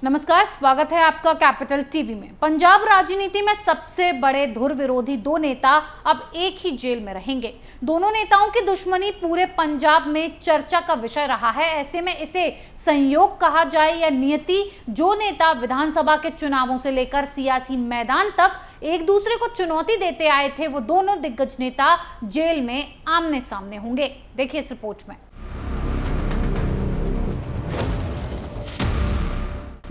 नमस्कार, स्वागत है आपका कैपिटल टीवी में। पंजाब राजनीति में सबसे बड़े धुर विरोधी दो नेता अब एक ही जेल में रहेंगे। दोनों नेताओं की दुश्मनी पूरे पंजाब में चर्चा का विषय रहा है। ऐसे में इसे संयोग कहा जाए या नियति, जो नेता विधानसभा के चुनावों से लेकर सियासी मैदान तक एक दूसरे को चुनौती देते आए थे, वो दोनों दिग्गज नेता जेल में आमने सामने होंगे। देखिए इस रिपोर्ट में।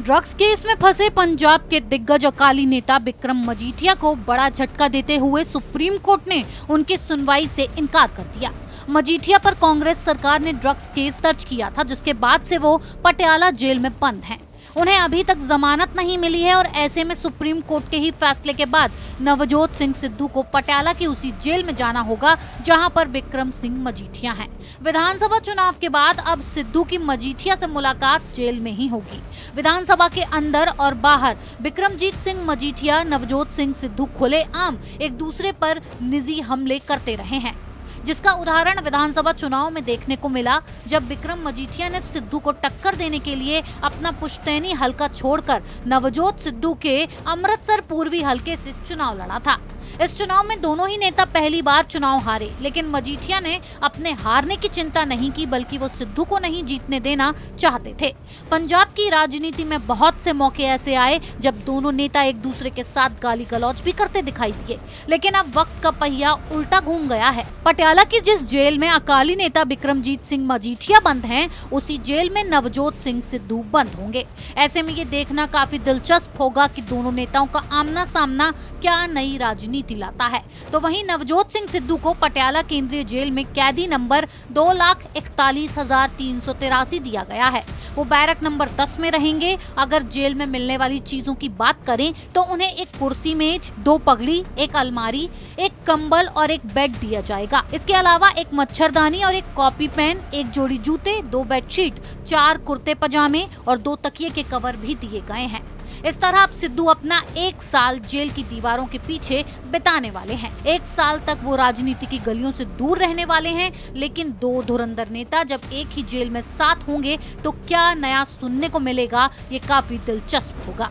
ड्रग्स केस में फंसे पंजाब के दिग्गज अकाली नेता बिक्रम मजीठिया को बड़ा झटका देते हुए सुप्रीम कोर्ट ने उनकी सुनवाई से इनकार कर दिया। मजीठिया पर कांग्रेस सरकार ने ड्रग्स केस दर्ज किया था, जिसके बाद से वो पटियाला जेल में बंद हैं। उन्हें अभी तक जमानत नहीं मिली है और ऐसे में सुप्रीम कोर्ट के ही फैसले के बाद नवजोत सिंह सिद्धू को पटियाला की उसी जेल में जाना होगा जहां पर बिक्रम सिंह मजीठिया हैं। विधानसभा चुनाव के बाद अब सिद्धू की मजीठिया से मुलाकात जेल में ही होगी। विधानसभा के अंदर और बाहर बिक्रमजीत सिंह मजीठिया, नवजोत सिंह सिद्धू खुलेआम एक दूसरे पर निजी हमले करते रहे हैं, जिसका उदाहरण विधानसभा चुनाव में देखने को मिला, जब बिक्रम मजीठिया ने सिद्धू को टक्कर देने के लिए अपना पुश्तैनी हलका छोड़कर नवजोत सिद्धू के अमृतसर पूर्वी हलके से चुनाव लड़ा था। इस चुनाव में दोनों ही नेता पहली बार चुनाव हारे, लेकिन मजीठिया ने अपने हारने की चिंता नहीं की, बल्कि वो सिद्धू को नहीं जीतने देना चाहते थे। पंजाब की राजनीति में बहुत से मौके ऐसे आए जब दोनों नेता एक दूसरे के साथ गाली गलौज भी करते दिखाई दिए, लेकिन अब वक्त का पहिया उल्टा घूम गया है। पटियाला की जिस जेल में अकाली नेता बिक्रमजीत सिंह मजीठिया बंद हैं, उसी जेल में नवजोत सिंह सिद्धू बंद होंगे। ऐसे में ये देखना काफी दिलचस्प होगा कि दोनों नेताओं का आमना सामना क्या नई राजनीति लाता है। तो वहीं नवजोत सिंह सिद्धू को पटियाला केंद्रीय जेल में कैदी नंबर 2,41,383 दिया गया है। वो बैरक नंबर 10 में रहेंगे। अगर जेल में मिलने वाली चीजों की बात करें तो उन्हें एक कुर्सी मेज, 2 पगड़ी, एक अलमारी, एक कंबल और एक बेड दिया जाएगा। इसके अलावा एक मच्छरदानी और एक कॉपी पेन, एक जोड़ी जूते, 2 बेडशीट, 4 कुर्ते पजामे और 2 तकिए के कवर भी दिए गए हैं। इस तरह अब सिद्धू अपना 1 साल जेल की दीवारों के पीछे बिताने वाले हैं। 1 साल तक वो राजनीति की गलियों से दूर रहने वाले हैं, लेकिन दो धुरंधर नेता जब एक ही जेल में साथ होंगे तो क्या नया सुनने को मिलेगा, ये काफी दिलचस्प होगा।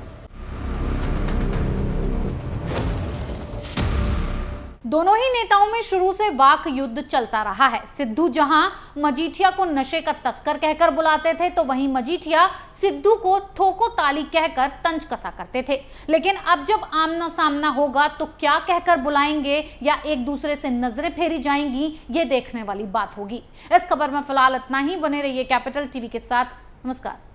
दोनों ही नेताओं में शुरू से वाक युद्ध चलता रहा है। सिद्धू जहां मजीठिया को नशे का तस्कर कहकर बुलाते थे, तो वहीं मजीठिया सिद्धू को ठोको ताली कहकर तंज कसा करते थे। लेकिन अब जब आमना सामना होगा तो क्या कहकर बुलाएंगे या एक दूसरे से नजरें फेरी जाएंगी, ये देखने वाली बात होगी। इस खबर में फिलहाल इतना ही। बने रहिए कैपिटल टीवी के साथ। नमस्कार।